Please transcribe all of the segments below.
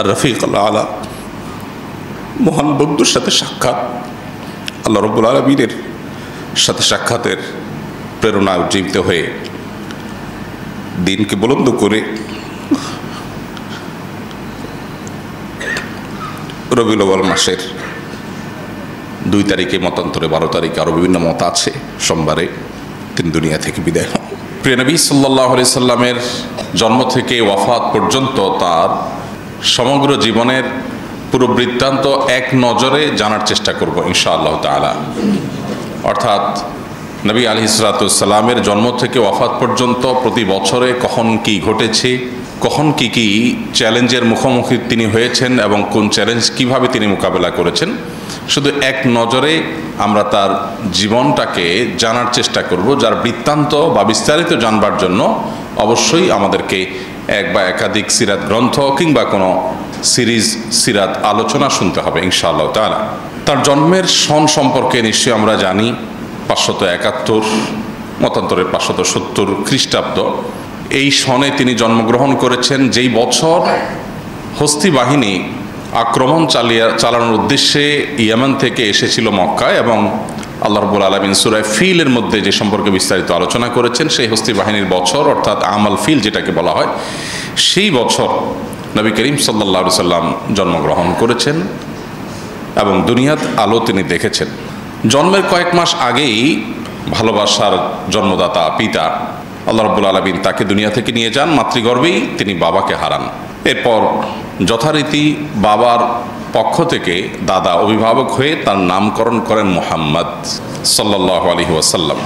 আর রফিক আলা, মহান বন্ধুর সাথে সাক্ষাৎ, আল্লাহ রব্বুল আলামিনের সাথে সাক্ষাতের প্রেরণায় উজ্জীবিত হয়ে দিনকে বুলন্দ করে রবিউল আউয়াল মাসের 2 তারিখে, মতান্তরে 12 তারিখে, আরও বিভিন্ন মত আছে, সোমবারে তিনি দুনিয়া থেকে বিদায় হন। প্রিয় নবী সাল্লাল্লাহু আলাইহি সাল্লামের জন্ম থেকে ওয়াফাত পর্যন্ত তার সমগ্র জীবনের পুরো বৃত্তান্ত এক নজরে জানার চেষ্টা করব ইনশাআল্লাহ তাআলা। অর্থাৎ নবী আলাইহিস সালাতু ওয়াস সালামের জন্ম থেকে ওয়াফাত পর্যন্ত প্রতি বছরে কখন কি ঘটেছে, কখন কি কি চ্যালেঞ্জের মুখোমুখি তিনি হয়েছেন এবং কোন চ্যালেঞ্জ কিভাবে তিনি মোকাবেলা করেছেন, শুধু এক নজরে আমরা তার জীবনটাকে জানার চেষ্টা করব, যার বৃত্তান্ত বা বিস্তারিত জানবার জন্য অবশ্যই আমাদেরকে এক বা একাধিক সিরাত গ্রন্থ কিংবা কোনো সিরিজ সিরাত আলোচনা শুনতে হবে ইনশাআল্লাহ তাআলা। তার জন্মের সন সম্পর্কে নিশ্চয়ই আমরা জানি 571, মতান্তরে 570 খ্রিস্টাব্দ। এই সনে তিনি জন্মগ্রহণ করেছেন, যেই বছর হস্তি বাহিনী আক্রমণ চালানোর উদ্দেশ্যে ইয়েমেন থেকে এসেছিল মক্কায়, এবং আল্লাহ রাব্বুল আলামিন সূরা ফিলের মধ্যে যে সম্পর্কে বিস্তারিত আলোচনা করেছেন, সেই হস্তি বাহিনীর বছর অর্থাৎ আমাল ফিল যেটাকে বলা হয়, সেই বছর নবী করিম সাল্লাল্লাহু আলাইহি সাল্লাম জন্মগ্রহণ করেছেন এবং দুনিয়ার আলো তিনি দেখেছেন। জন্মের কয়েক মাস আগেই ভালোবাসার জন্মদাতা পিতা আল্লাহ রাব্বুল আলামিন তাকে দুনিয়া থেকে নিয়ে যান, মাতৃগর্ভেই তিনি বাবাকে হারান। এরপর যথারীতি বাবার পক্ষ থেকে দাদা অভিভাবক হয়ে তার নামকরণ করেন মুহাম্মদ সাল্লাল্লাহু আলাইহি ওয়াসাল্লাম।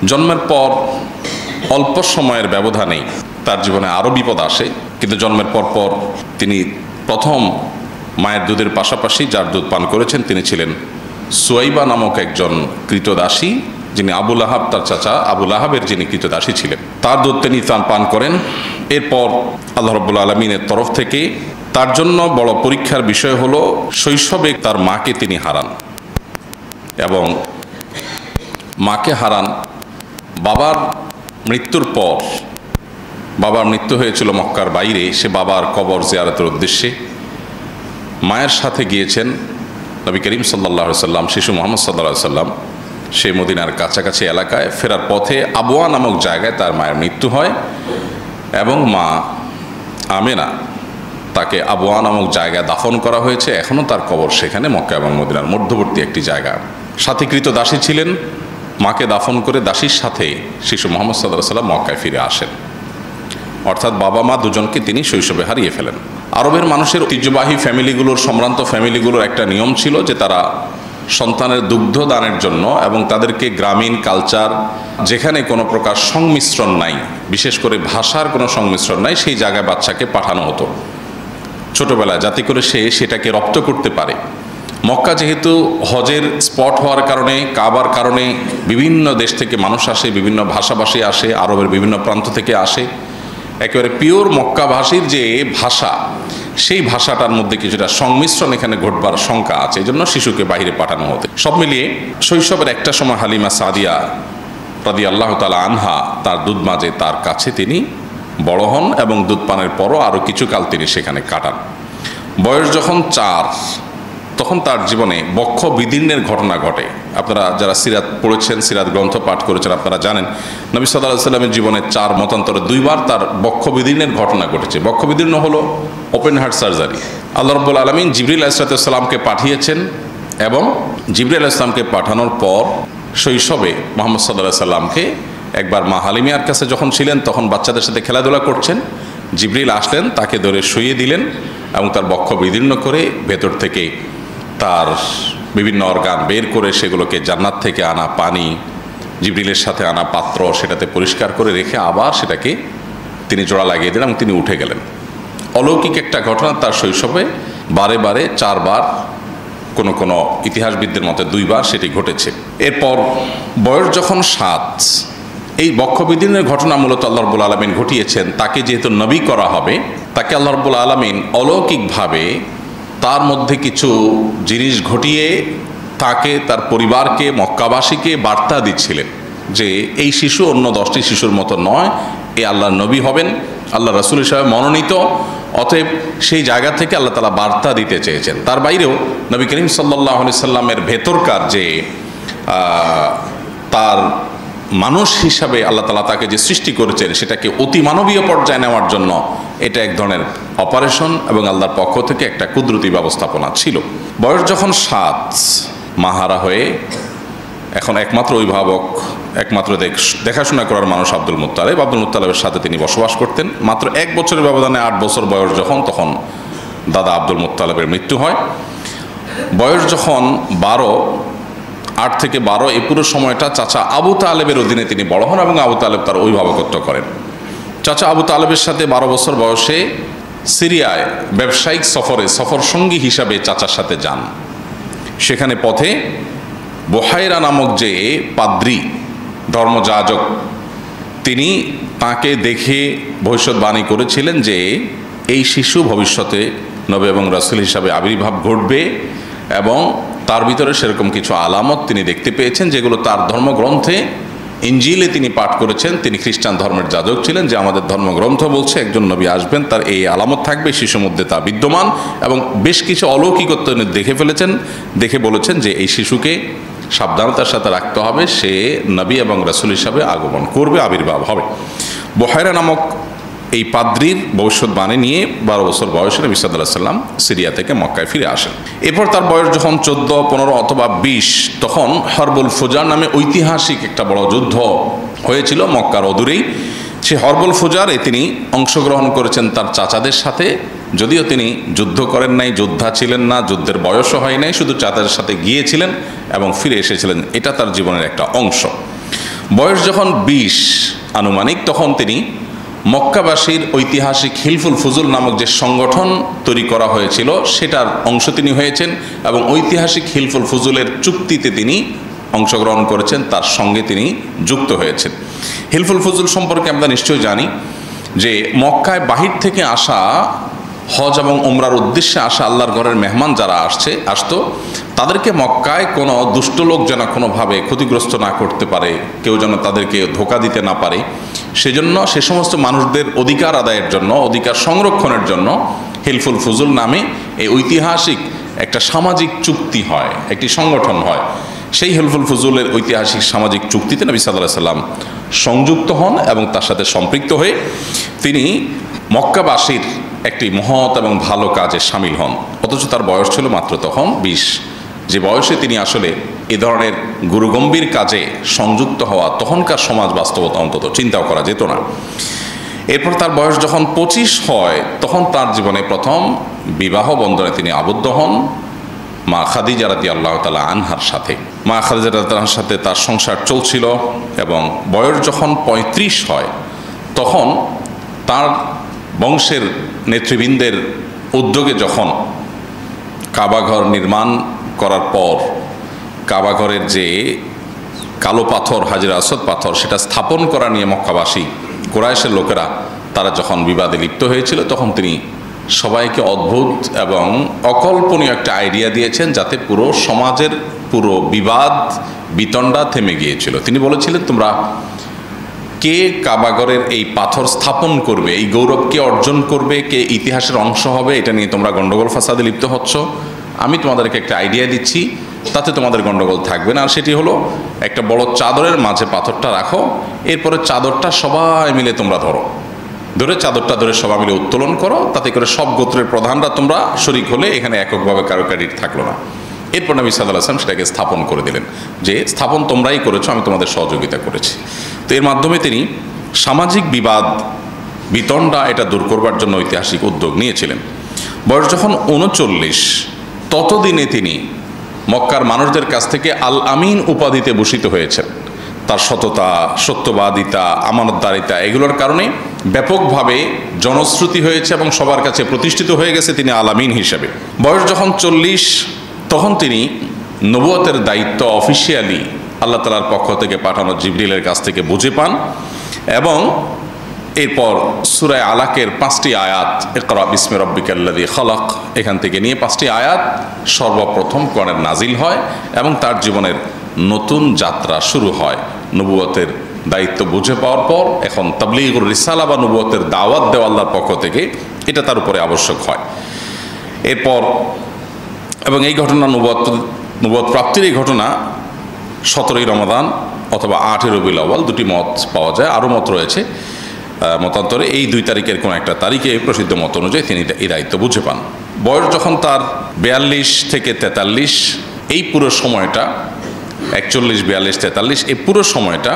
জন্মের পর অল্প সময়ের ব্যবধানেই তার জীবনে আরও বিপদ আসে, কিন্তু জন্মের পর তিনি প্রথম মায়ের দুধের পাশাপাশি যার দুধ পান করেছেন তিনি ছিলেন সুয়াইবা নামক একজন কৃতদাসী, যিনি আবু লাহাব, তার চাচা আবু লাহাবের যিনি কৃতদাসী ছিলেন, তার দুধ তিনি পান করেন। এরপর আল্লাহ রাব্বুল আলামিনের তরফ থেকে তার জন্য বড় পরীক্ষার বিষয় হলো শৈশবে তার মাকে তিনি হারান, এবং মাকে হারান বাবার মৃত্যুর পর। বাবার মৃত্যু হয়েছিল মক্কার বাইরে, সে বাবার কবর জিয়ারতের উদ্দেশ্যে মায়ের সাথে গিয়েছেন নবী করিম সাল্লাল্লাহু আলাইহি সাল্লাম, শিশু মুহাম্মদ সাল্লাল্লাহু আলাইহি সাল্লাম। সে মদিনার কাছাকাছি এলাকায় ফেরার পথে আবওয়া নামক জায়গায় তার মায়ের মৃত্যু হয়, এবং মা আমেনা তাকে আবওয়া নামক জায়গায় দাফন করা হয়েছে। এখনও তার কবর সেখানে, মক্কা এবং মদিনার মধ্যবর্তী একটি জায়গা। সাথীকৃত দাসী ছিলেন, মাকে দাফন করে দাসীর সাথে শিশু মুহাম্মদ সাল্লাল্লাহু আলাইহি সাল্লাম মক্কায় ফিরে আসেন। অর্থাৎ বাবা মা দুজনকে তিনি শৈশবে হারিয়ে ফেলেন। আরবের মানুষের ঐতিহ্যবাহী ফ্যামিলিগুলোর, সম্ভ্রান্ত ফ্যামিলিগুলোর একটা নিয়ম ছিল যে তারা সন্তানের দুগ্ধ দানের জন্য এবং তাদেরকে গ্রামীণ কালচার, যেখানে কোনো প্রকার সংমিশ্রণ নাই, বিশেষ করে ভাষার কোনো সংমিশ্রণ নাই, সেই জায়গায় বাচ্চাকে পাঠানো হতো ছোটোবেলায়, যাতে করে সে সেটাকে রপ্ত করতে পারে। মক্কা যেহেতু হজের স্পট হওয়ার কারণে, কাবার কারণে বিভিন্ন দেশ থেকে মানুষ আসে, বিভিন্ন ভাষাভাষী আসে, আরবের বিভিন্ন প্রান্ত থেকে আসে, একেবারে পিওর মক্কাভাষীর যে ভাষা, সেই ভাষাটার মধ্যে কিছুটা সংমিশ্রণ এখানে ঘটবার শঙ্কা আছে, এই জন্য শিশুকে বাইরে পাঠানো হতো। সব মিলিয়ে শৈশবের একটা সময় হালিমা সাদিয়া রাদিয়াল্লাহু তাআলা আনহা তার দুধ মাঝে তার কাছে তিনি বড় হন, এবং দুধ পানের পরও আরও কিছুকাল তিনি সেখানে কাটান। বয়স যখন 4, তখন তার জীবনে বক্ষ বিদীর্ণের ঘটনা ঘটে। আপনারা যারা সিরাত পড়েছেন, সিরাত গ্রন্থ পাঠ করেছেন, আপনারা জানেন নবী সাল্লাল্লাহু আলাইহি সাল্লামের জীবনে 4 মতান্তরে 2 বার তার বক্ষ বিদীর্ণের ঘটনা ঘটেছে। বক্ষ বিদীর্ণ হলো ওপেন হার্ট সার্জারি। আল্লাহ রাব্বুল আলামিন জিবরিল আলাইহিস সালামকে পাঠিয়েছেন, এবং জিবরিল আলাইহিস সালামকে পাঠানোর পর শৈশবে মুহাম্মদ সাল্লাল্লাহু আলাইহি সাল্লামকে একবার মা হালিমার কাছে যখন ছিলেন, তখন বাচ্চাদের সাথে খেলাধুলা করছেন, জিবরিল আসলেন, তাকে ধরে শুইয়ে দিলেন এবং তার বক্ষ বিদীর্ণ করে ভেতর থেকে তার বিভিন্ন অর্গান বের করে সেগুলোকে জান্নাত থেকে আনা পানি, জিবরিলের সাথে আনা পাত্র, সেটাতে পরিষ্কার করে রেখে আবার সেটাকে তিনি জোড়া লাগিয়ে দিলেন এবং তিনি উঠে গেলেন। অলৌকিক একটা ঘটনা তার শৈশবে বারে বারে 4 বার, কোনো কোনো ইতিহাসবিদদের মতে 2 বার সেটি ঘটেছে। এরপর বয়স যখন 7, এই বক্ষবিদীর্ণের ঘটনা মূলত আল্লাহ রাব্বুল আলামিন ঘটিয়েছেন। তাকে যেহেতু নবী করা হবে, তাকে আল্লাহ রাব্বুল আলামিন অলৌকিকভাবে তার মধ্যে কিছু জিনিস ঘটিয়ে তাকে, তার পরিবারকে, মক্কাবাসীকে বার্তা দিচ্ছিলেন যে এই শিশু অন্য 10টি শিশুর মতো নয়, এ আল্লাহর নবী হবেন, আল্লাহ রাসূল হিসাবে মনোনীত। অতএব সেই জায়গা থেকে আল্লাহ তাআলা বার্তা দিতে চেয়েছেন। তার বাইরেও নবী করিম সাল্লাল্লাহু আলাইহি সাল্লামের ভেতরকার যে তার মানুষ হিসাবে আল্লাহ তাআলা তাকে যে সৃষ্টি করেছেন সেটাকে অতি মানবীয় পর্যায়ে নেওয়ার জন্য এটা এক ধরনের অপারেশন এবং আল্লাহর পক্ষ থেকে একটা কুদরতি ব্যবস্থাপনা ছিল। বয়স যখন 7, মাহারা হয়ে এখন একমাত্র অভিভাবক, একমাত্র দেখাশোনা করার মানুষ আব্দুল মুত্তালিবের সাথে তিনি বসবাস করতেন। মাত্র 1 বছরের ব্যবধানে 8 বছর বয়স তখন দাদা আব্দুল মুত্তালিবের মৃত্যু হয়। বয়স যখন 12, 8 থেকে 12 এই পুরো সময়টা চাচা আবু তালেবের অধীনে তিনি বড় হন এবং আবু তালেব তার অভিভাবকত্ব করেন। চাচা আবু তালেবের সাথে 12 বছর বয়সে সিরিয়ায় ব্যবসায়িক সফর সঙ্গী হিসাবে চাচার সাথে যান। সেখানে পথে বুহাইরা নামক যে পাদ্রী ধর্মযাজক, তিনি তাকে দেখে ভবিষ্যৎবাণী করেছিলেন যে এই শিশু ভবিষ্যতে নবী এবং রাসূল হিসাবে আবির্ভাব ঘটবে এবং তার ভিতরে সেরকম কিছু আলামত তিনি দেখতে পেয়েছেন যেগুলো তার ধর্মগ্রন্থে ইনজিলে তিনি পাঠ করেছেন। তিনি খ্রিস্টান ধর্মের যাজক ছিলেন, যে আমাদের ধর্মগ্রন্থ বলছে একজন নবী আসবেন, তার এই আলামত থাকবে, শিশুর মধ্যে তা বিদ্যমান এবং বেশ কিছু অলৌকিকত্ব দেখে ফেলেছেন। দেখে বলেছেন যে এই শিশুকে সাবধানতার সাথে রাখতে হবে, সে নবী এবং রাসূল হিসাবে আগমন করবে, আবির্ভাব হবে। বুহাইরা নামক এই পাদ্রীর ভবিষ্যৎবাণী নিয়ে 12 বছর বয়সে নবী সাল্লাল্লাহু আলাইহি ওয়াসাল্লাম সিরিয়া থেকে মক্কায় ফিরে আসেন। এরপর তার বয়স যখন 14, 15 অথবা 20, তখন হরবুল ফুজার নামে ঐতিহাসিক একটা বড় যুদ্ধ হয়েছিল মক্কার অদূরেই। সে হরবুল ফুজারে তিনি অংশগ্রহণ করেছেন তার চাচাদের সাথে, যদিও তিনি যুদ্ধ করেন নাই, যোদ্ধা ছিলেন না, যুদ্ধের বয়সও হয় নাই, শুধু চাচাদের সাথে গিয়েছিলেন এবং ফিরে এসেছিলেন। এটা তার জীবনের একটা অংশ। বয়স যখন 20 আনুমানিক, তখন তিনি মক্কাবাসীর ঐতিহাসিক হিলফুল ফুজুল নামক যে সংগঠন তৈরি করা হয়েছিল সেটার অংশ তিনি হয়েছেন এবং ঐতিহাসিক হিলফুল ফুজুলের চুক্তিতে তিনি অংশগ্রহণ করেছেন, তার সঙ্গে তিনি যুক্ত হয়েছেন। হিলফুল ফুজুল সম্পর্কে আমরা নিশ্চয়ই জানি যে মক্কায় বাহির থেকে আসা, হজ এবং উমরার উদ্দেশ্যে আসা আল্লাহর ঘরের মেহমান যারা আসতো তাদেরকে মক্কায় কোনো দুষ্ট লোক যেন কোনোভাবে ক্ষতিগ্রস্ত না করতে পারে, কেউ যেন তাদেরকে ধোঁকা দিতে না পারে, সেজন্য সে সমস্ত মানুষদের অধিকার আদায়ের জন্য, অধিকার সংরক্ষণের জন্য হিলফুল ফুজুল নামে এই ঐতিহাসিক একটা সামাজিক চুক্তি হয়, একটি সংগঠন হয়। সেই হিলফুল ফুজুলের ঐতিহাসিক সামাজিক চুক্তিতে নবী সাল্লাল্লাহু আলাইহি ওয়াসাল্লাম সংযুক্ত হন এবং তার সাথে সম্পৃক্ত হয়ে তিনি মক্কাবাসীর একটি মহৎ এবং ভালো কাজে সামিল হন। অথচ তার বয়স ছিল মাত্র তখন 20, যে বয়সে তিনি আসলে এ ধরনের গুরুগম্ভীর কাজে সংযুক্ত হওয়া তখনকার সমাজ বাস্তবতা অন্তত চিন্তাও করা যেত না। এরপর তার বয়স যখন 25 হয়, তখন তার জীবনে প্রথম বিবাহ বন্ধনে তিনি আবদ্ধ হন মা খাদিজা রাদিয়াল্লাহু তাআলা আনহার সাথে। মা খাদিজা রাদিয়াল্লাহু তাআলার সাথে তার সংসার চলছিল এবং বয়স যখন 35 হয়, তখন তার বংশের নেতৃবৃন্দের উদ্যোগে যখন কাবাঘর নির্মাণ করার পর কাবাঘরের যে কালো পাথর, হাজরে আসওয়াদ পাথর, সেটা স্থাপন করা নিয়ে মক্কাবাসী কুরাইশের লোকেরা তারা যখন বিবাদে লিপ্ত হয়েছিল, তখন তিনি সবাইকে অদ্ভুত এবং অকল্পনীয় একটা আইডিয়া দিয়েছেন যাতে পুরো সমাজের পুরো বিবাদ বিতণ্ডা থেমে গিয়েছিল। তিনি বলেছিলেন, তোমরা কে কাবাঘরের এই পাথর স্থাপন করবে, এই গৌরব কে অর্জন করবে, কে ইতিহাসের অংশ হবে, এটা নিয়ে তোমরা গন্ডগোল ফাসাদে লিপ্ত হচ্ছ। আমি তোমাদেরকে একটা আইডিয়া দিচ্ছি, তাতে তোমাদের গন্ডগোল থাকবে না। আর সেটি হলো, একটা বড় চাদরের মাঝে পাথরটা রাখো, এরপরে চাদরটা সবাই মিলে তোমরা ধরে চাদরটা ধরে সবাই মিলে উত্তোলন করো, তাতে করে সব গোত্রের প্রধানরা তোমরা শরিক হলে এখানে এককভাবে কারো ক্রেডিট থাকলো না। এরপর নবী সাল্লাল্লাহু আলাইহি ওয়াসাল্লাম সেটাকে স্থাপন করে দিলেন যে স্থাপন তোমরাই করেছো, আমি তোমাদের সহযোগিতা করেছি। তো এর মাধ্যমে তিনি সামাজিক বিবাদ বিতণ্ডা এটা দূর করবার জন্য ঐতিহাসিক উদ্যোগ নিয়েছিলেন। বয়স যখন 39, ততদিনে তিনি মক্কার মানুষদের কাছ থেকে আল আমিন উপাধিতে ভূষিত হয়েছেন। তার সততা, সত্যবাদিতা, আমানতদারিতা এগুলোর কারণে ব্যাপকভাবে জনশ্রুতি হয়েছে এবং সবার কাছে প্রতিষ্ঠিত হয়ে গেছে তিনি আল আমিন হিসেবে। বয়স যখন 40, তখন তিনি নবুয়তের দায়িত্ব অফিসিয়ালি আল্লাহ তাআলার পক্ষ থেকে পাঠানো জিবরিলের কাছ থেকে বুঝে পান এবং এরপর সূরা আলাকের 5টি আয়াত, ইকরা বিসমি রাব্বিকাল্লাযী খালাক, এখান থেকে নিয়ে 5টি আয়াত সর্বপ্রথম কোরআনের নাজিল হয় এবং তার জীবনের নতুন যাত্রা শুরু হয় নবুয়তের দায়িত্ব বুঝে পাওয়ার পর এখন তাবলীগুর রিসালা বা নবুয়তের দাওয়াত দেওয়া আল্লাহর পক্ষ থেকে এটা তার উপরে আবশ্যক হয়। এরপর এবং এই ঘটনা নবুয়ত প্রাপ্তির এই ঘটনা 17ই রমাদান অথবা 8ই রবিউল আউয়াল, দুটি মত পাওয়া যায়, আরও মত রয়েছে মতান্তরে। এই 2 তারিখের কোনো একটা তারিখে প্রসিদ্ধ মত অনুযায়ী তিনি এই দায়িত্ব বুঝে পান। বয়স যখন তার 42 থেকে 43, এই পুরো সময়টা 41, 42, 43 এই পুরো সময়টা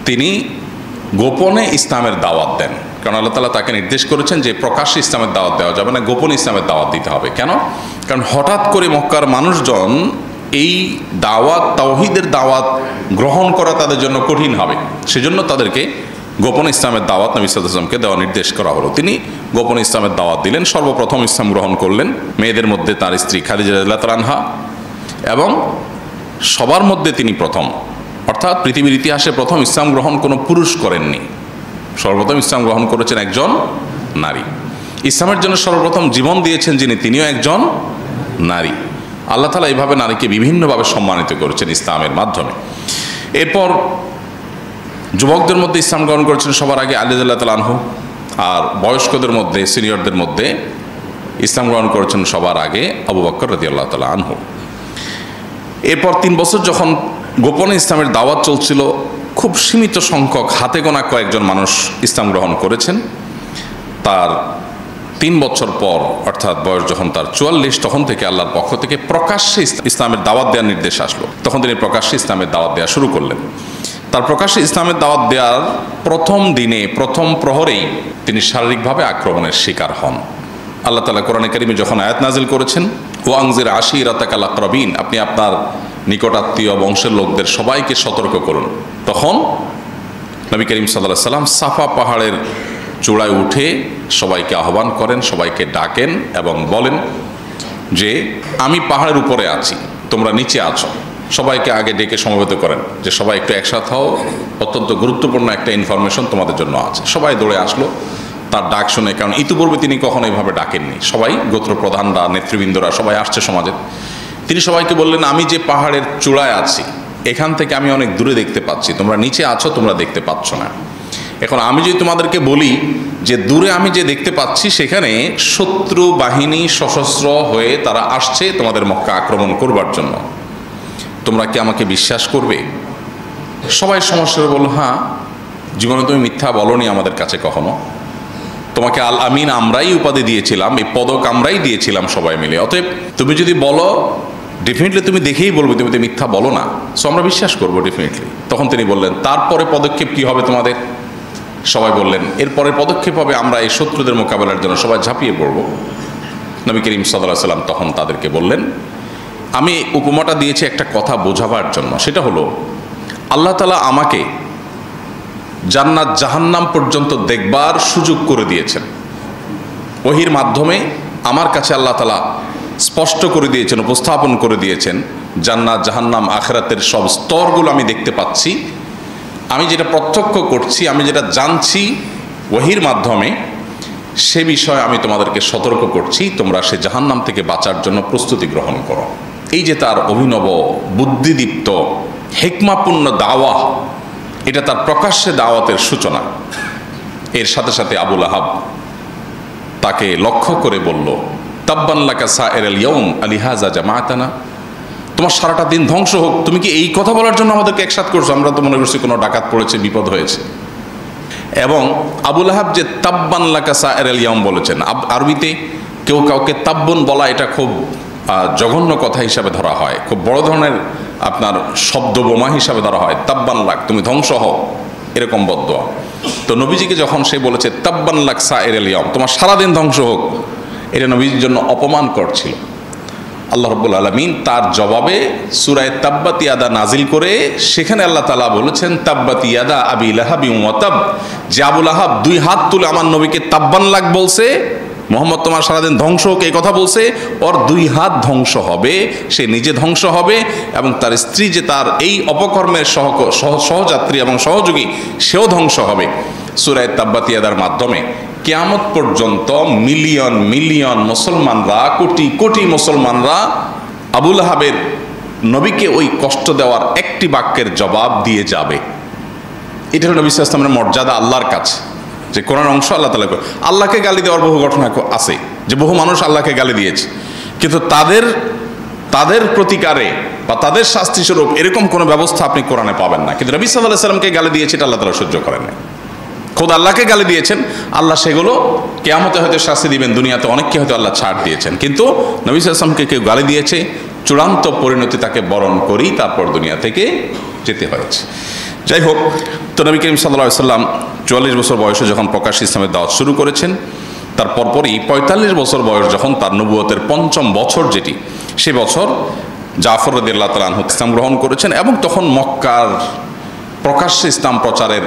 তিনি গোপনে ইসলামের দাওয়াত দেন। কারণ আল্লাহ তাআলা তাকে নির্দেশ করেছেন যে প্রকাশ্যে ইসলামের দাওয়াত দেওয়া যাবে না, গোপনে ইসলামের দাওয়াত দিতে হবে। কেন? কারণ হঠাৎ করে মক্কার মানুষজন এই দাওয়াত, তাওহীদের দাওয়াত গ্রহণ করা তাদের জন্য কঠিন হবে। সেজন্য তাদেরকে গোপনে ইসলামের দাওয়াত নবী সাল্লাল্লাহু আলাইহি ওয়াসাল্লামকে দেওয়া নির্দেশ করা হলো। তিনি গোপনে ইসলামের দাওয়াত দিলেন। সর্বপ্রথম ইসলাম গ্রহণ করলেন মেয়েদের মধ্যে তার স্ত্রী খাদিজা রাদিয়াল্লাহু তাআলা আনহা, এবং সবার মধ্যে তিনি প্রথম, অর্থাৎ পৃথিবীর ইতিহাসে প্রথম ইসলাম গ্রহণ কোনো পুরুষ করেননি। সর্বপ্রথম ইসলাম গ্রহণ করেছেন একজন নারী। ইসলামের জন্য সর্বপ্রথম জীবন দিয়েছেন যিনি, তিনিও একজন নারী। আল্লাহ তাআলা এইভাবে নারীকে বিভিন্নভাবে সম্মানিত করেছেন ইসলামের মাধ্যমে। এরপর যুবকদের মধ্যে ইসলাম গ্রহণ করেছেন সবার আগে আলী রাদিয়াল্লাহু তাআলা আনহু, আর বয়স্কদের মধ্যে, সিনিয়রদের মধ্যে ইসলাম গ্রহণ করেছেন সবার আগে আবু বকর রাদিয়াল্লাহু তাআলা আনহু। এরপর 3 বছর যখন গোপনে ইসলামের দাওয়াত চলছিল, খুব সীমিত সংখ্যক, হাতে গোনা কয়েকজন মানুষ ইসলাম গ্রহণ করেছেন। তার 3 বছর পর, অর্থাৎ বয়স যখন তার 44, তখন থেকে আল্লাহর পক্ষ থেকে প্রকাশ্যে ইসলামের দাওয়াত দেওয়ার নির্দেশ আসলো। তখন তিনি প্রকাশ্যে ইসলামের দাওয়াত দেওয়া শুরু করলেন। তার প্রকাশ্যে ইসলামের দাওয়াত দেওয়ার প্রথম দিনে, প্রথম প্রহরেই তিনি শারীরিকভাবে আক্রমণের শিকার হন। আল্লাহ তাআলা কোরআনে কারিমে যখন আয়াত নাজিল করেছেন, ওয়া আনজির আশীরাতাকাল আকরাবিন, আপনি আপনার নিকটাত্মীয় বংশের লোকদের সবাইকে সতর্ক করুন, তখন নবী করিম সাল্লাল্লাহু আলাইহি ওয়াসাল্লাম সাফা পাহাড়ের চূড়ায় উঠে সবাইকে আহ্বান করেন, সবাইকে ডাকেন এবং বলেন যে আমি পাহাড়ের উপরে আছি, তোমরা নিচে আছো। সবাইকে আগে ডেকে সমবেত করেন যে সবাই একটু একসাথে হও, অত্যন্ত গুরুত্বপূর্ণ একটা ইনফরমেশন তোমাদের জন্য আছে। সবাই দৌড়ে আসলো তার ডাক শুনে, কারণ ইতিপূর্বে তিনি কখনো এইভাবে ডাকেননি। সবাই, গোত্রপ্রধানরা, নেতৃবৃন্দরা সবাই আসছে সমাজের। তিনি সবাইকে বললেন, আমি যে পাহাড়ের চূড়ায় আছি, এখান থেকে আমি অনেক দূরে দেখতে পাচ্ছি, তোমরা নিচে আছো, তোমরা দেখতে পাচ্ছ না। এখন আমি যদি তোমাদেরকে বলি যে দূরে আমি যে দেখতে পাচ্ছি সেখানে শত্রু বাহিনী সশস্ত্র হয়ে তারা আসছে তোমাদের মক্কা আক্রমণ করবার জন্য, তোমরা কি আমাকে বিশ্বাস করবে? সবাই সমস্যার বলল, হ্যাঁ, জীবনে তুমি মিথ্যা বলনি আমাদের কাছে কখনো, তোমাকে আল আমিন আমরাই উপাধি দিয়েছিলাম, এই পদক আমরাই দিয়েছিলাম সবাই মিলে, অতএব তুমি যদি বলো ডেফিনেটলি তুমি দেখেই বলবে তুমি তো মিথ্যা বলো না, সো আমরা বিশ্বাস করবো ডেফিনেটলি। তখন তিনি বললেন, তারপরে পদক্ষেপ কি হবে তোমাদের? সবাই বললেন, এরপরে পদক্ষেপ হবে আমরা এই শত্রুদের মোকাবেলার জন্য সবাই ঝাঁপিয়ে পড়ব। নবী করিম সাল্লাল্লাহু আলাইহি ওয়াসাল্লাম তখন তাদেরকে বললেন, আমি উপমাটা দিয়েছি একটা কথা বোঝাবার জন্য, সেটা হলো আল্লাহ তাআলা আমাকে জান্নাত জাহান্নাম পর্যন্ত দেখবার সুযোগ করে দিয়েছেন। ওহীর মাধ্যমে আমার কাছে আল্লাহ তাআলা স্পষ্ট করে দিয়েছেন, উপস্থাপন করে দিয়েছেন জান্নাত জাহান্নাম আখিরাতের সব স্তরগুলো আমি দেখতে পাচ্ছি। আমি যেটা প্রত্যক্ষ করছি, আমি যেটা জানছি ওহীর মাধ্যমে, সে বিষয়ে আমি তোমাদেরকে সতর্ক করছি, তোমরা সে জাহান্নাম থেকে বাঁচার জন্য প্রস্তুতি গ্রহণ করো। এই যে তার অভিনব বুদ্ধিদীপ্ত হিকমাপূর্ণ দাওয়া, এটা তার প্রকাশ্যে দাওয়াতের সূচনা। এর সাথে সাথে আবু লাহাব তাকে লক্ষ্য করে বলল, তাব্বান লাকা সাইরাল ইয়াউম আলিহাযা জামাআতানা, তোমার সারাটা দিন ধ্বংস হোক, তুমি কি এই কথা বলার জন্য আমাদেরকে একসাথ করছো? আমরা তো মনে করছি কোনো ডাকাত পড়েছে, বিপদ হয়েছে। এবং আবু লাহাব যে তাব্বান লাকা সাইরাল ইয়াউম বলেছেন, আরবিতে কেউ কাউকে তাব্বুন বলা এটা খুব জঘন্য কথা হিসাবে ধরা হয়, খুব বড় ধরনের আপনার শব্দ বোমা হিসাবে ধরা হয়। তাব্বান লাক, তুমি ধ্বংস হও, এরকম বদদোয়া। তো নবীজিকে যখন সে বলেছে তাব্বান লাক সাইরাল ইয়াউম, তোমার সারাদিন ধ্বংস হোক, এটা নবীজির জন্য অপমানকর ছিল। আল্লাহ রাব্বুল আলামিন তার জবাবে সূরা তাব্বাত ইয়াদা নাজিল করে সেখানে আল্লাহ তাআলা বলেছেন, তাব্বাত ইয়াদা আবি লাহাবি ওয়া তাব, যে আবু লাহাব 2 হাত তুলে আমার নবীকে তাব্বান লাক বলছে, মোহাম্মদ তোমার সারাদিন ধ্বংস হোক এই কথা বলছে, ওর 2 হাত ধ্বংস হবে, সে নিজে ধ্বংস হবে এবং তার স্ত্রী যে তার এই অপকর্মের সহযাত্রী এবং সহযোগী, সেও ধ্বংস হবে। সূরা তাব্বাত ইয়াদার মাধ্যমে কিয়ামত পর্যন্ত মিলিয়ন মিলিয়ন মুসলমানরা, কোটি কোটি মুসলমানরা আবু লাহাবের নবীকে ওই কষ্ট দেওয়ার একটি বাক্যের জবাব দিয়ে যাবে। এটা হলো নবী সাল্লাল্লাহু আলাইহি ওয়াসাল্লামের মর্যাদা আল্লাহর কাছে, যে কোরআন অংশ আল্লাহ তাআলা আল্লাহকে গালি দেওয়ার বহু ঘটনা আছে, যে বহু মানুষ আল্লাহকে গালি দিয়েছে, কিন্তু তাদের প্রতিকারে বা তাদের শাস্তি স্বরূপ এরকম কোনো ব্যবস্থা আপনি কোরআনে পাবেন না। কিন্তু নবী সাল্লাল্লাহু আলাইহি ওয়াসাল্লামকে গালি দিয়েছে, এটা আল্লাহ তাআলা সহ্য করেন না। খোদ আল্লাহকে গালি দিয়েছেন, আল্লাহ সেগুলো কিয়ামতে হয়তো শাস্তি দিবেন, দুনিয়াতে অনেককে হয়তো আল্লাহ ছাড় দিয়েছেন, কিন্তু নবী সাল্লাল্লাহু আলাইহি ওয়াসাল্লামকে কেউ গালি দিয়েছে, চূড়ান্ত পরিণতি তাকে বরণ করেই তারপর দুনিয়া থেকে যেতে হয়েছে। যাই হোক, তো নবী করিম সাল্লাল্লাহু আলাইহি ওয়াসাল্লাম 44 বছর বয়সে যখন প্রকাশ ইসলামের দাওয়াত শুরু করেছেন, তার পরপরই 45 বছর বয়স যখন তার নবুয়তের 5ম বছর যেটি, সে বছর জাফর রাদিয়াল্লাহু তাআলা আনহু ইসলাম গ্রহণ করেছেন। এবং তখন মক্কার প্রকাশ্যে ইসলাম প্রচারের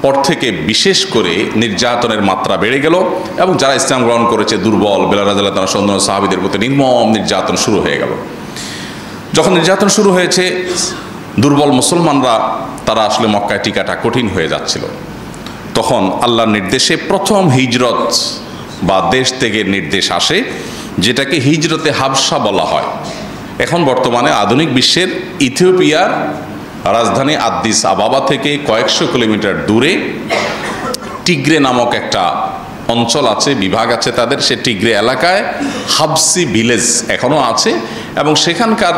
পর থেকে বিশেষ করে নির্যাতনের মাত্রা বেড়ে গেল, এবং যারা ইসলাম গ্রহণ করেছে দুর্বল বেলাল রাদিয়াল্লাহু তাআলা সহ সাহাবীদের প্রতি নির্মম নির্যাতন শুরু হয়ে গেল। যখন নির্যাতন শুরু হয়েছে, দুর্বল মুসলমানরা তারা আসলে মক্কায় টিকাটা কঠিন হয়ে যাচ্ছিল, তখন আল্লাহর নির্দেশে প্রথম হিজরত বা দেশ ত্যাগের নির্দেশ আসে, যেটাকে হিজরতে হাবশা বলা হয়। এখন বর্তমানে আধুনিক বিশ্বের ইথিওপিয়ার রাজধানী আদ্দিস আবাবা থেকে কয়েকশো কিলোমিটার দূরে টিগ্রে নামক একটা অঞ্চল আছে, বিভাগ আছে তাদের, সে টিগ্রে এলাকায় হাবসি ভিলেজ এখনও আছে। এবং সেখানকার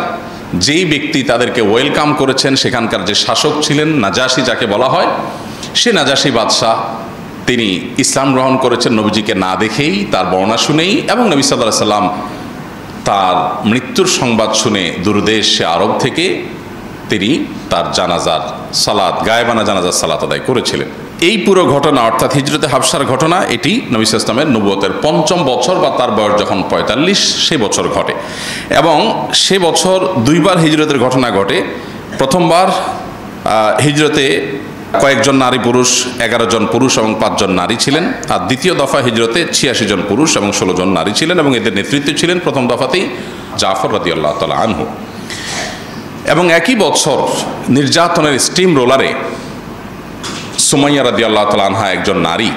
যেই ব্যক্তি তাদেরকে ওয়েলকাম করেছেন, সেখানকার যে শাসক ছিলেন নাজাশি যাকে বলা হয়, সে নাজাশি বাদশাহ, তিনি ইসলাম গ্রহণ করেছেন নবীজিকে না দেখেই, তার বর্ণনা শুনেই, এবং নবী সাল্লাল্লাহু আলাইহি ওয়াসাল্লাম তার মৃত্যুর সংবাদ শুনে দূরদেশ আরব থেকে তিনি তার জানাজার সালাত, গায়েবানা জানাজার সালাত আদায় করেছিলেন। এই পুরো ঘটনা অর্থাৎ হিজরতে হাবশার ঘটনা, এটি নবী সাল্লাল্লাহু আলাইহি ওয়াসাল্লামের নবুয়তের 5ম বছর বা তার বয়স যখন 45 সে বছর ঘটে। এবং সে বছর দুইবার হিজরতের ঘটনা ঘটে। প্রথমবার হিজরতে কয়েকজন নারী পুরুষ, 11 জন পুরুষ এবং 5 জন নারী ছিলেন। আর দ্বিতীয় দফা হিজরতে 86 জন পুরুষ এবং 16 জন নারী ছিলেন, এবং এদের নেতৃত্বে ছিলেন প্রথম দফাতেই জাফর রাদিয়াল্লাহু তাআলা আনহু। এবং একই বছর নির্যাতনের স্টিম রোলারে সুমাইয়া রাদিয়াল্লাহু তাআলা আনহা, একজন নারী,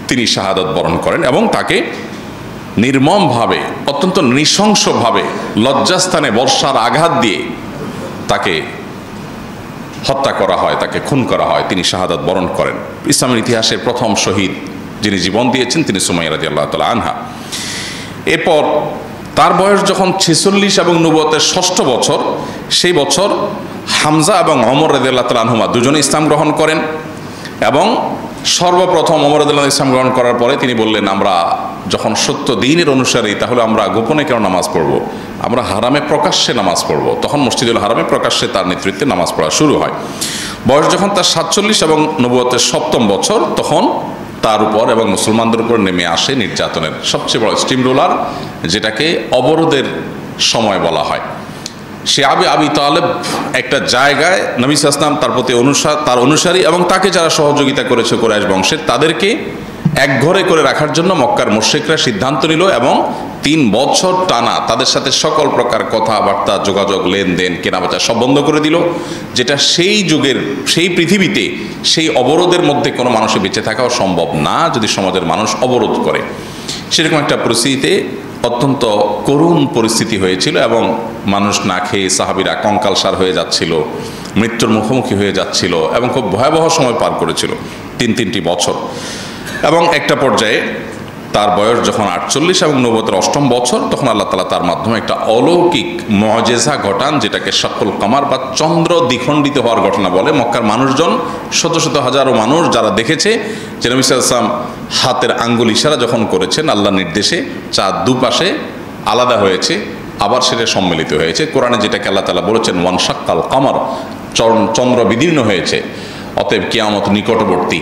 তিনি শাহাদাত বরণ করেন, এবং তাকে নির্মমভাবে, অত্যন্ত নৃশংসভাবে লজ্জাস্থানে বর্ষার আঘাত দিয়ে তাকে হত্যা করা হয়, তাকে খুন করা হয়, তিনি শাহাদাত বরণ করেন। ইসলামের ইতিহাসে প্রথম শহীদ যিনি জীবন দিয়েছেন তিনি সুমাইয়া রাদিয়াল্লাহু তাআলা আনহা। এরপর তার বয়স যখন 46 এবং নবুয়তের 6ষ্ঠ বছর, সেই বছর হামজা এবং ওমর রাদিয়াল্লাহু তাআলা আনহুমা দুজনে ইসলাম গ্রহণ করেন। এবং সর্বপ্রথম ওমর রাদিয়াল্লাহু ইসলাম গ্রহণ করার পরে তিনি বললেন, আমরা যখন সত্য দ্বীনের অনুসারী, তাহলে আমরা গোপনে কেন নামাজ পড়ব, আমরা হারামে প্রকাশ্যে নামাজ পড়ব। তখন মসজিদুল হারামে প্রকাশ্যে তার নেতৃত্বে নামাজ পড়া শুরু হয়। বয়স যখন তার 47 এবং নবুয়তের 7ম বছর, তখন তার উপর এবং মুসলমানদের উপর নেমে আসে নির্যাতনের সবচেয়ে বড় স্টিম রোলার, যেটাকে অবরোধের সময় বলা হয়। সে আবি তালেব একটা জায়গায় নবী সাল্লাল্লাহু আলাইহি ওয়াসাল্লাম, তার প্রতি তার অনুসারী এবং তাকে যারা সহযোগিতা করেছে কুরাইশ বংশের, তাদেরকে একঘরে করে রাখার জন্য মক্কার মুশরিকরা সিদ্ধান্ত নিল, এবং 3 বছর টানা তাদের সাথে সকল প্রকার কথাবার্তা, যোগাযোগ, লেনদেন, কেনাবেচা সব বন্ধ করে দিল, যেটা সেই যুগের, সেই পৃথিবীতে সেই অবরোধের মধ্যে কোনো মানুষের বেঁচে থাকাও সম্ভব না যদি সমাজের মানুষ অবরোধ করে। সেরকম একটা পরিস্থিতিতে অত্যন্ত করুণ পরিস্থিতি হয়েছিল, এবং মানুষ না খেয়ে সাহাবীরা কঙ্কালসার হয়ে যাচ্ছিল, মৃত্যুর মুখোমুখি হয়ে যাচ্ছিল, এবং খুব ভয়াবহ সময় পার করেছিল 3টি বছর। এবং একটা পর্যায়ে তার বয়স যখন 48 এবং নবুয়তের 8ম বছর, তখন আল্লাহ তাআলা তার মাধ্যমে একটা অলৌকিক মুআজিজা ঘটান, যেটাকে শাক্কুল কামার বা চন্দ্র দ্বিখণ্ডিত হওয়ার ঘটনা বলে। মক্কার মানুষজন, শত শত হাজারো মানুষ যারা দেখেছে যে নবী সাল্লাল্লাহু আলাইহি ওয়াসাল্লাম হাতের আঙ্গুল ইশারা যখন করেছেন আল্লাহর নির্দেশে, চাঁদ দুপাশে আলাদা হয়েছে, আবার সেটা সম্মিলিত হয়েছে। কোরআনে যেটাকে আল্লাহ তাআলা বলেছেন ওয়ানশাক্কাল কামার, চন্দ্র বিদীর্ণ হয়েছে, অতএব কিয়ামত নিকটবর্তী।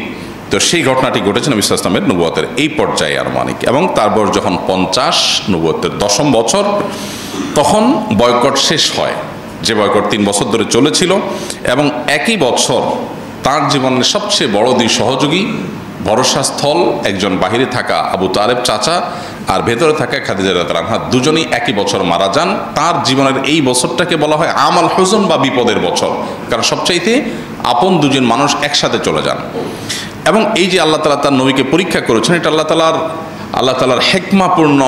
তো সেই ঘটনাটি ঘটেছে নবী সাল্লাল্লাহু আলাইহি ওয়াসাল্লামের নবুয়তের এই পর্যায়ে আনুমানিক। এবং তার বয়স যখন 50, নবুয়তের 10ম বছর, তখন বয়কট শেষ হয়, যে বয়কট 3 বছর ধরে চলেছিল। এবং একই বছর তার জীবনের সবচেয়ে বড় 2 সহযোগী, ভরসাস্থল, একজন বাহিরে থাকা আবু তালেব চাচা আর ভেতরে থাকা খাদিজা রাদিয়াল্লাহু আনহা, দুজনেই একই বছর মারা যান। তার জীবনের এই বছরটাকে বলা হয় আমাল হুজন বা বিপদের বছর, কারণ সবচাইতে আপন 2জন মানুষ একসাথে চলে যান। এবং এই যে আল্লাহ তাআলা তার নবীকে পরীক্ষা করেছেন, এটা আল্লাহ তাআলার হেকমাপূর্ণ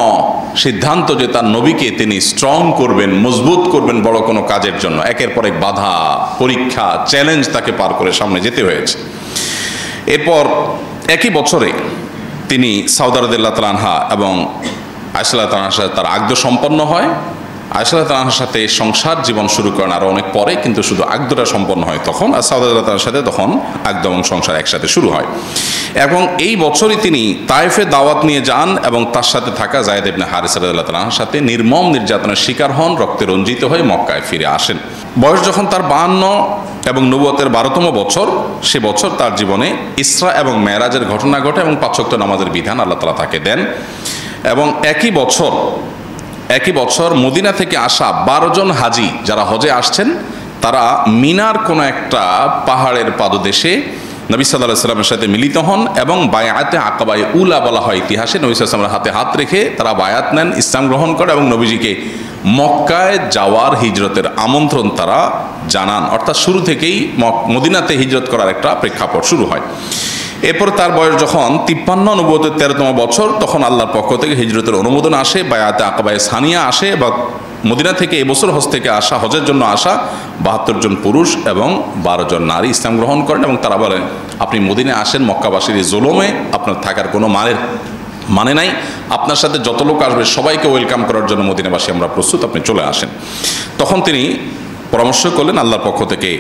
সিদ্ধান্ত যে তার নবীকে তিনি স্ট্রং করবেন, মজবুত করবেন বড় কোনো কাজের জন্য, একের পর এক বাধা, পরীক্ষা, চ্যালেঞ্জ তাকে পার করে সামনে যেতে হয়েছে। এরপর একই বছরে তিনি সাউদা রাদিয়াল্লাহু তাআলা আনহা এবং আয়েশা রাদিয়াল্লাহু তাআলার সাথে তার আগদ সম্পন্ন হয়। আয়েশা রাদিয়াল্লাহু তাআলার সাথে সংসার জীবন শুরু করেন আরও অনেক পরে, কিন্তু শুধু আগদটা সম্পন্ন হয় তখন, আর সাউদা রাদিয়াল্লাহু তাআলার সাথে তখন আগদ এবং সংসার একসাথে শুরু হয়। এবং এই বছরই তিনি তায়েফে দাওয়াত নিয়ে যান এবং তার সাথে থাকা যায়েদ ইবনে হারিসা রাদিয়াল্লাহু তাআলার সাথে নির্মম নির্যাতনের শিকার হন, রক্তে রঞ্জিত হয়ে মক্কায় ফিরে আসেন। বয়স যখন তার 52 এবং নবুয়তের 12তম বছর, সে বছর তার জীবনে ইসরা এবং মেরাজের ঘটনা ঘটে এবং 5 ওয়াক্ত নামাজের বিধান আল্লাহ তাআলা তাকে দেন। এবং একই বছর মদিনা থেকে আসা 12 জন হাজি যারা হজে আসছেন, তারা মিনার কোনো একটা পাহাড়ের পাদদেশে নবী সাল্লাল্লাহু আলাইহি ওয়াসাল্লামের সাথে মিলিত হন এবং বায়াতে আকাবায়ে উলা বলা হয় ইতিহাসে। নবী সাল্লাল্লাহু আলাইহি ওয়াসাল্লামের হাতে হাত রেখে তারা বায়াত নেন, ইসলাম গ্রহণ করে এবং নবীজিকে মক্কায় যাওয়ার হিজরতের আমন্ত্রণ তারা জানান। অর্থাৎ শুরু থেকেই মদিনাতে হিজরত করার একটা প্রেক্ষাপট শুরু হয়। এরপর তার বয়স যখন 53, নবুয়তের 13তম বছর, তখন আল্লাহর পক্ষ থেকে হিজরতের অনুমোদন আসে, বায়াতে আকাবায়ে সানিয়া আসে, বা মদিনা থেকে এবছর হজ থেকে আসা, হজের জন্য আসা 72 জন পুরুষ এবং 12 জন নারী ইসলাম গ্রহণ করেন। এবং তারা বলেন, আপনি মদিনায় আসেন, মক্কাবাসীর জুলুমে আপনার থাকার কোনো মানে নাই, আপনার সাথে যত লোক আসবে সবাইকে ওয়েলকাম করার জন্য মদিনাবাসী আমরা প্রস্তুত, আপনি চলে আসেন। তখন তিনি পরামর্শ করলেন, আল্লাহর পক্ষ থেকে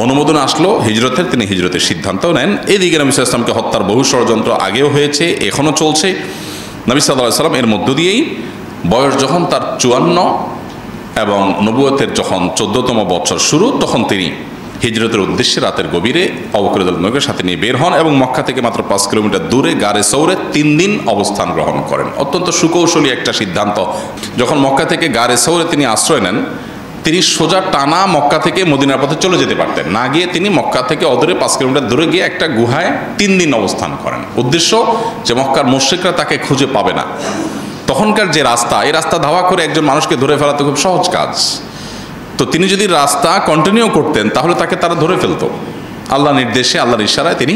অনুমোদন আসলো হিজরতের, তিনি হিজরতের সিদ্ধান্ত নেন। এদিকে নবী সাল্লাল্লাহু আলাইহি ওয়াসাল্লামকে হত্যার বহু ষড়যন্ত্র আগেও হয়েছে, এখনও চলছে। নবী সাল্লাল্লাহু আলাইহি ওয়াসাল্লাম এর মধ্য দিয়েই বয়স যখন তার 54 এবং নবুয়তের যখন 14তম বছর শুরু, তখন তিনি হিজরতের উদ্দেশ্যে রাতের গভীরে আবু বকর রাদিয়াল্লাহু আনহুকে সাথে নিয়ে বের হন এবং মক্কা থেকে মাত্র 5 কিলোমিটার দূরে গারে সৌরে 3 দিন অবস্থান গ্রহণ করেন। অত্যন্ত সুকৌশলী একটা সিদ্ধান্ত। যখন মক্কা থেকে গারে সৌরে তিনি আশ্রয় নেন, তিনি সোজা টানা মক্কা থেকে মদিনার পথে চলে যেতে পারতেন, না গিয়ে তিনি মক্কা থেকে অদূরে 5 কিলোমিটার দূরে গিয়ে একটা গুহায় 3 দিন অবস্থান করেন। উদ্দেশ্য যে মক্কার মুশরিকরা তাকে খুঁজে পাবে না। তখনকার যে রাস্তা, এই রাস্তা ধাওয়া করে একজন মানুষকে ধরে ফেলা তো খুব সহজ কাজ। তো তিনি যদি রাস্তা কন্টিনিউ করতেন তাহলে তাকে তারা ধরে ফেলতো। আল্লাহ নির্দেশে, আল্লাহর ইশারায় তিনি